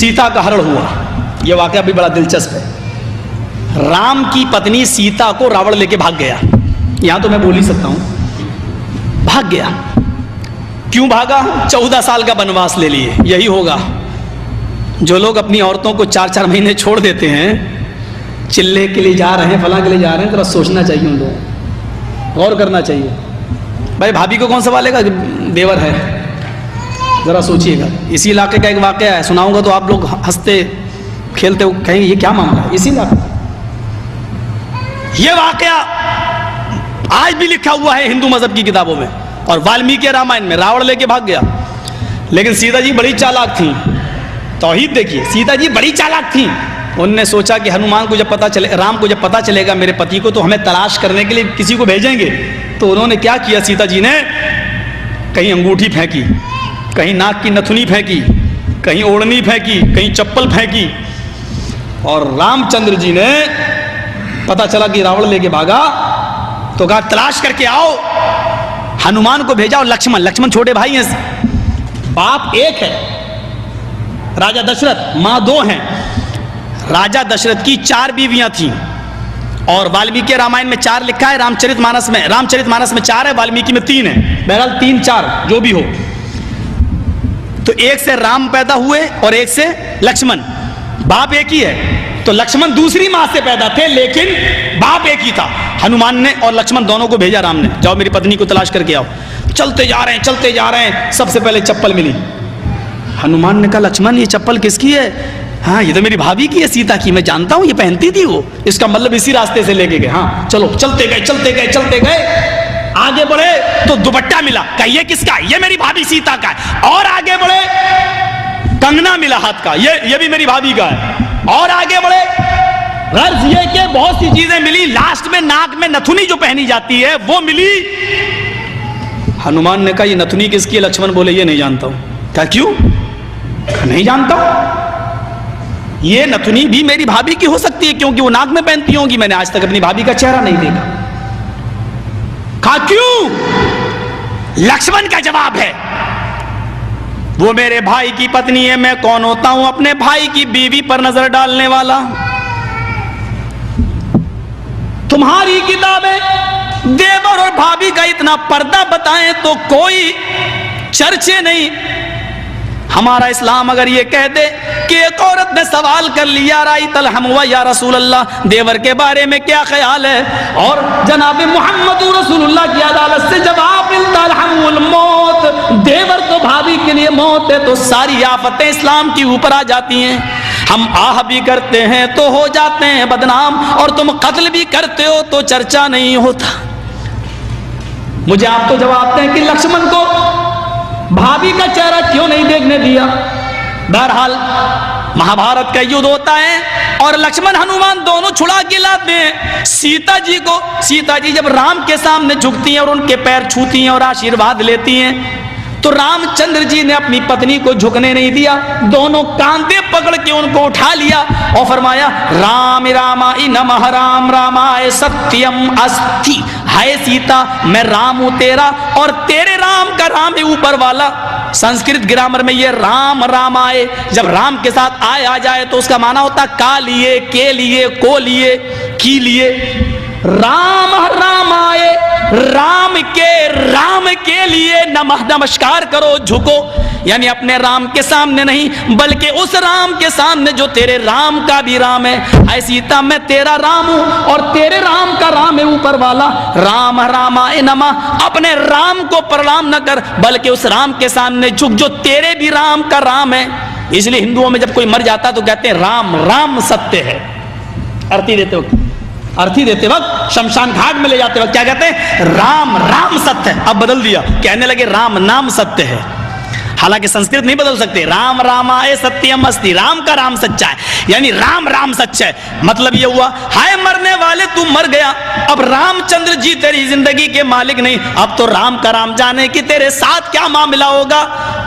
सीता का हरण हुआ। यह वाकया भी बड़ा दिलचस्प है। राम की पत्नी सीता को रावण लेके भाग गया। यहां तो मैं बोल ही सकता हूं, भाग गया। क्यों भागा? 14 साल का वनवास ले लिए। यही होगा जो लोग अपनी औरतों को 4-4 महीने छोड़ देते हैं, चिल्ले के लिए जा रहे हैं, फलां के लिए जा रहे हैं, थोड़ा सोचना चाहिए, उन लोगों गौर करना चाहिए। भाई भाभी को कौन संभालेगा? देवर है, जरा सोचिएगा। इसी इलाके का एक वाकया है, सुनाऊंगा तो आप लोग हंसते खेलते हो, कहेंगे ये क्या मामला है। इसी इलाके ये वाकया आज भी लिखा हुआ है हिंदू मजहब की किताबों में और वाल्मीकि रामायण में। रावण लेके भाग गया, लेकिन सीता जी बड़ी चालाक थी। तौहीद देखिए, सीता जी बड़ी चालाक थी। उनने सोचा कि हनुमान को जब पता चले, राम को जब पता चलेगा मेरे पति को, तो हमें तलाश करने के लिए किसी को भेजेंगे। तो उन्होंने क्या किया, सीता जी ने कहीं अंगूठी फेंकी, कहीं नाक की नथुनी फेंकी, कहीं ओढ़नी फेंकी, कहीं चप्पल फेंकी। और रामचंद्र जी ने पता चला कि रावण लेके भागा, तो कहा तलाश करके आओ। हनुमान को भेजा और लक्ष्मण छोटे भाई हैं, बाप एक है राजा दशरथ, मां 2 हैं। राजा दशरथ की 4 बीवियां थीं और वाल्मीकि रामायण में 4 लिखा है, रामचरितमानस में 4 है, वाल्मीकि में 3 है। बहरहाल 3-4 जो भी हो, तो एक से राम पैदा हुए और एक से लक्ष्मण। बाप एक ही है। तो लक्ष्मण दूसरी मां से पैदा थे, लेकिन बाप एक ही था। हनुमान ने और लक्ष्मण दोनों को भेजा राम ने, जाओ मेरी पत्नी को तलाश करके आओ। चलते जा रहे हैं, सबसे पहले चप्पल मिली। हनुमान ने कहा लक्ष्मण ये चप्पल किसकी है? हाँ ये तो मेरी भाभी की है, सीता की, मैं जानता हूं, ये पहनती थी वो। इसका मतलब इसी रास्ते से लेके गए। हाँ चलो, चलते गए। आगे बढ़े तो दुपट्टा मिला, कहा ये किसका? ये मेरी भाभी सीता का है। और आगे बढ़े, कंगना मिला हाथ का, ये भी मेरी भाभी का है। और आगे बढ़े, गर्ज ये कि बहुत सी चीजें मिली। लास्ट में नाक में नथुनी जो पहनी जाती है वो मिली। हनुमान ने कहा ये नथुनी किसकी है? लक्ष्मण बोले ये नहीं जानता हूं। क्या क्यों? नहीं जानता हूं। ये नथुनी भी मेरी भाभी की हो सकती है, क्योंकि वो नाक में पहनती होंगी। मैंने आज तक अपनी भाभी का चेहरा नहीं देखा। कहा क्यों? लक्ष्मण का जवाब है, वो मेरे भाई की पत्नी है, मैं कौन होता हूं अपने भाई की बीवी पर नजर डालने वाला? तुम्हारी किताबें देवर और भाभी का इतना पर्दा बताएं तो कोई चर्चे नहीं। हमारा इस्लाम अगर ये कह दे कि एक औरत ने सवाल कर लिया राइतल हमवा या रसूल अल्लाह, देवर के बारे में क्या ख्याल है, और जनाब मोहम्मद रसूलुल्लाह की अदालत से जवाब मिलता हमउल मौत, देवर तो भाभी के लिए मौत है, तो सारी आफतें इस्लाम की ऊपर आ जाती हैं। हम आह भी करते हैं तो हो जाते हैं बदनाम, और तुम कत्ल भी करते हो तो चर्चा नहीं होता। मुझे आप तो जवाब दें कि लक्ष्मण को भाभी का चेहरा क्यों नहीं देखने दिया? बहरहाल महाभारत का युद्ध होता है और लक्ष्मण हनुमान दोनों छुड़ा के लाते हैं सीता जी को। सीता जी जब राम के सामने झुकती हैं और उनके पैर छूती हैं और आशीर्वाद लेती हैं, तो रामचंद्र जी ने अपनी पत्नी को झुकने नहीं दिया, दोनों कांधे पकड़ के उनको उठा लिया और फरमाया राम रामाय नमः, राम रामाय सत्यम अस्ति। हाय सीता, मैं राम हूं तेरा और तेरे राम का राम है ऊपर वाला। संस्कृत ग्रामर में ये राम रामाय जब राम के साथ आए आ जाए तो उसका माना होता का लिए, के लिए, को लिए, की लिए। राम रामाय, राम के लिए नमस्कार करो, झुको, यानी अपने राम के सामने नहीं बल्कि उस राम के सामने जो तेरे राम का भी राम है। ऐ सीता, मैं तेरा राम हूं और तेरे राम का राम है ऊपर वाला। राम रामाय नमः, अपने राम को प्रणाम न कर बल्कि उस राम के सामने झुक जो तेरे भी राम का राम है। इसलिए हिंदुओं में जब कोई मर जाता तो कहते हैं राम राम सत्य है। अर्थी देते वक्त शमशान घाट में ले जाते वक्त क्या कहते हैं? राम राम सत्य है। अब बदल दिया, कहने लगे राम नाम सत्य है। हालांकि संस्कृत नहीं बदल सकते। राम रामाय सत्यम अस्ति, राम का राम सच्चा है, यानी राम राम सच्चा है। मतलब ये हुआ, हाय मरने वाले तू मर गया, अब रामचंद्र जी तेरी जिंदगी के मालिक नहीं, अब तो राम का राम जाने कि तेरे साथ क्या मामला होगा।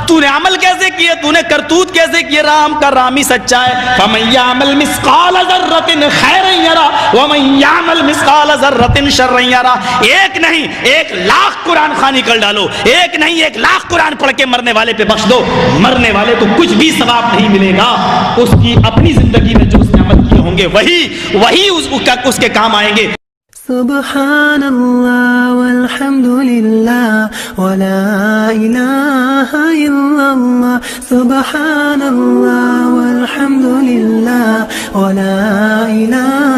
तूने अमल कैसे किए, तूने करतूत कैसे किए, राम का रामी सच्चा है। फमन यामल मिस्काल ज़र्रतिन खैरन यरा व मन यामल मिस्काल ज़र्रतिन शर्रन यरा। एक नहीं 1,00,000 कुरान खानी कर डालो, एक नहीं 1,00,000 कुरान पढ़ के मरने वाले पे बख्श दो, मरने वाले को कुछ भी सवाब नहीं मिलेगा। उसकी अपनी जिंदगी में जो उसने अमल किए होंगे वही उसके काम आएंगे। सुब्हानल्लाह वल्हम्दुलिल्लाह वला इलाहा इल्लल्लाह, सुब्हानल्लाह वल्हम्दुलिल्लाह वला इलाहा